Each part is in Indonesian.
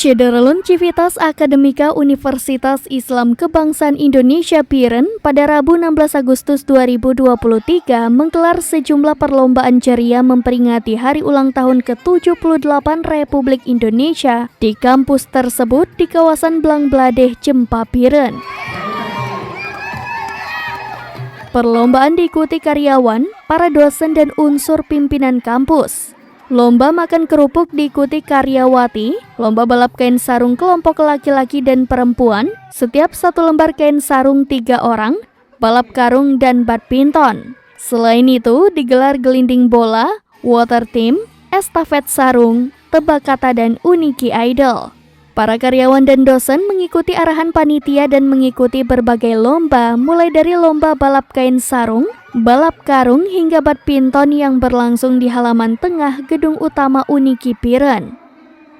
Syederalun Civitas Akademika Universitas Islam Kebangsaan Indonesia Piren pada Rabu 16 Agustus 2023 menggelar sejumlah perlombaan ceria memperingati hari ulang tahun ke-78 Republik Indonesia di kampus tersebut di kawasan Blangbladeh, Cempa, Piren. Perlombaan diikuti karyawan, para dosen dan unsur pimpinan kampus. Lomba makan kerupuk diikuti karyawati, lomba balap kain sarung kelompok laki-laki dan perempuan, setiap satu lembar kain sarung 3 orang, balap karung dan badminton. Selain itu, digelar gelinding bola, water team, estafet sarung, tebak kata dan uniki idol. Para karyawan dan dosen mengikuti arahan panitia dan mengikuti berbagai lomba, mulai dari lomba balap kain sarung, balap karung hingga badminton yang berlangsung di halaman tengah gedung utama Uniki Piren.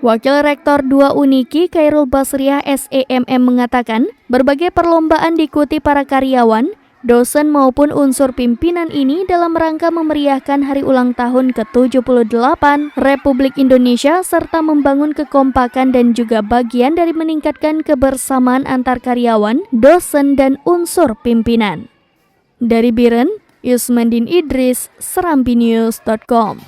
Wakil Rektor 2 Uniki, Khairul Basriah SEMM mengatakan, berbagai perlombaan diikuti para karyawan, dosen maupun unsur pimpinan ini dalam rangka memeriahkan hari ulang tahun ke-78 Republik Indonesia serta membangun kekompakan dan juga bagian dari meningkatkan kebersamaan antar karyawan, dosen, dan unsur pimpinan. Dari Biren, Yusmandin Idris, serambinews.com.